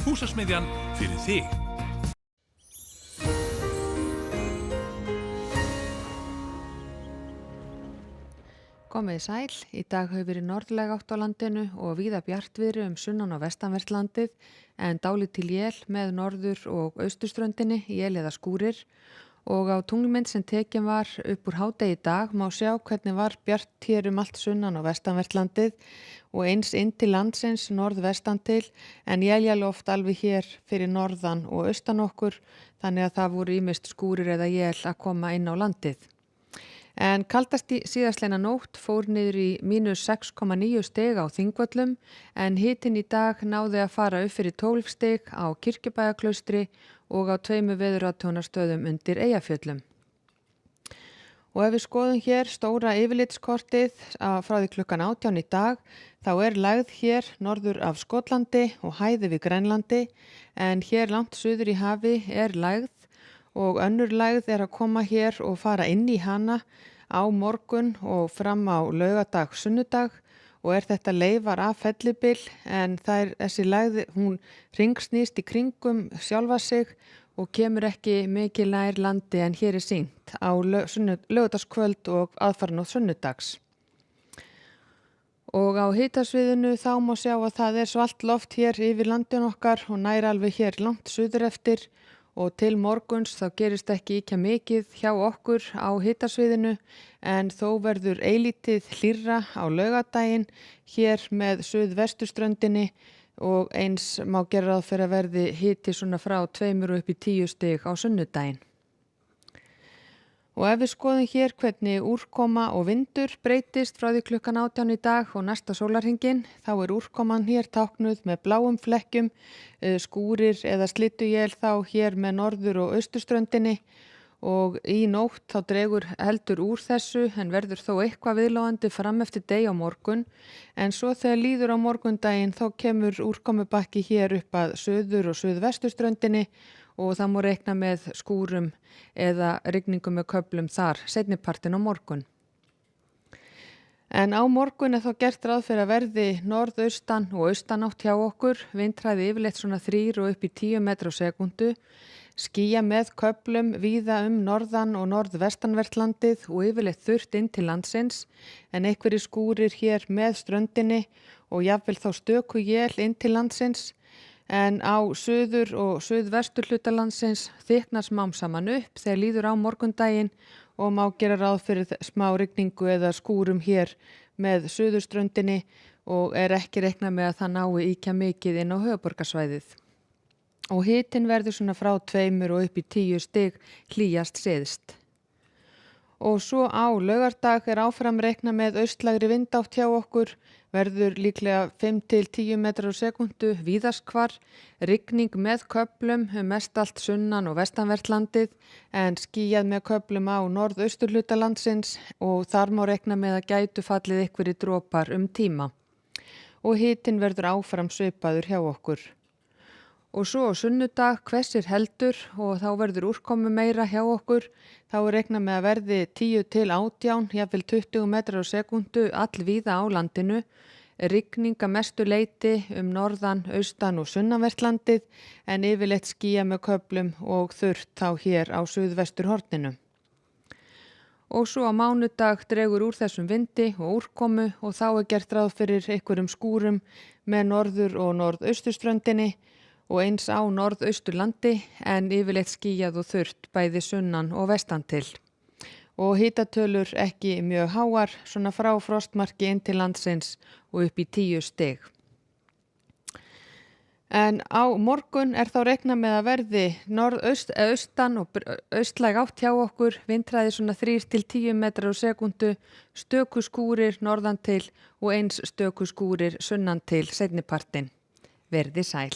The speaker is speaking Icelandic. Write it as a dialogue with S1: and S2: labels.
S1: Húsasmiðjan fyrir þig.
S2: Komið sæl, í dag hefur verið norðlæg átt á landinu og víða bjartviðri sunnan og vestanvert landið en dálítil él með norður- og austurströndinni, él eða skúrir og á tunglmynd sem tekin var upp úr hádegi í dag má sjá hvernig var bjart hér allt sunnan og vestanvert landið og eins inn til landsins norðvestan til en éljarloft alveg hér fyrir norðan og austan okkur þannig að það voru ýmist skúrir eða él að koma inn á landið. En kaldast síðastleina nótt fór niður í -6,9 stig á Þingvöllum en hitinn í dag náði að fara upp fyrir 12 stig á Kirkjubæjarklaustri og á 2 veðurathugunarstöðum undir Eyjafjöllum. Og ef við skoðum hér stóra yfirlitskortið frá því klukkan 18 í dag þá lægð hér norður af Skotlandi og hæði við Grænlandi en hér langt suður í hafi lægð og önnur lægð að koma hér og fara inn í hana á morgun og fram á laugardag, sunnudag og þetta leifar af fellibyl en þessi lægð, hún hringsnýst í kringum sjálfa sig og kemur ekki mikið nær landi en hér sýnt á laugardagskvöld og aðfaranótt sunnudags. Og á hitasviðinu þá má sjá að það svalt loft hér yfir landin okkar og nær alveg hér langt suður eftir og til morguns þá gerist ekki ýkja mikið hjá okkur á hitasviðinu en þó verður eilítið hlýrra á laugardaginn hér með suðvesturströndinni og eins má gera ráð fyrir að verði hiti svona frá 2 upp í 10 stig á sunnudaginn. Og ef við skoðum hér hvernig úrkoma og vindur breytist frá því klukkan 18 í dag og næsta sólarhringinn, þá úrkoman hér táknuð með bláum flekkjum, skúrir eða slydduél þá hér með norður- og austurströndinni og í nótt þá dregur heldur úr þessu en verður þó eitthvað viðlóðandi fram eftir degi á morgun en svo þegar líður á morgundaginn þá kemur úrkomubakki hér upp að suður- og suðvesturströndinni og það má reikna með skúrum eða rigningu með köflum þar seinnipartinn á morgun. En á morgun þá gert ráð fyrir að verði norðaustan og austanátt hjá okkur, vindhraði yfirleitt svona 3 og upp í 10 metrar á sekúndu, skýja með köflum víða norðan og norðvestanvert landið og yfirleitt þurrt inn til landsins en einhverjir skúrir hér með ströndinni og jafnvel þá stöku él inn til landsins. En á suður- og suðvestur hluta landsins þykknar smám saman upp þegar líður á morgundaginn og má gera ráð fyrir smá rigningu eða skúrum hér með suðurströndinni og ekki reiknað með að það nái ýkja mikið inn á höfuðborgarsvæðið. Og hitinn verður svona frá 2 og upp í 10 stig hlýjast syðst. Og svo á laugardag áfram reiknað með austlægri vindátt hjá okkur, verður líklega 5 til 10 metrar á sekúndu víðast hvar, rigning með köflum mest allt sunnan og vestanvert landið en skýjað með köflum á norðausturhluta landsins og þar má reikna með að gætu fallið einhverjir dropar tíma. Og hitinn verður áfram svipaður hjá okkur. Og svo á sunnudag hvessir heldur og þá verður úrkomu meira hjá okkur. Þá reiknað með að verði 10 til 18, jafnvel 20 metrar á sekúndu allvíða á landinu. Rigning að mestu leyti norðan, austan og sunnanvert landið en yfirleitt skýja með köflum og þurrt þá hér á suðvesturhorninu. Og svo á mánudag dregur úr þessum vindi og úrkomu og þá gert ráð fyrir einhverjum skúrum með norður- og norðausturströndinni og eins á norðausturlandi en yfirleitt skýjað og þurrt bæði sunnan og vestan til. Og hitatölur ekki mjög háar, svona frá frostmarki inn til landsins og upp í 10 stig. En á morgun þá reiknað með að verði norðaustan og austlæg átt hjá okkur, vindhraði svona 3 til 10 metrar á sekúndu, stöku skúrir norðan til og eins stöku skúrir sunnan til seinnipartinn. Verði sæl.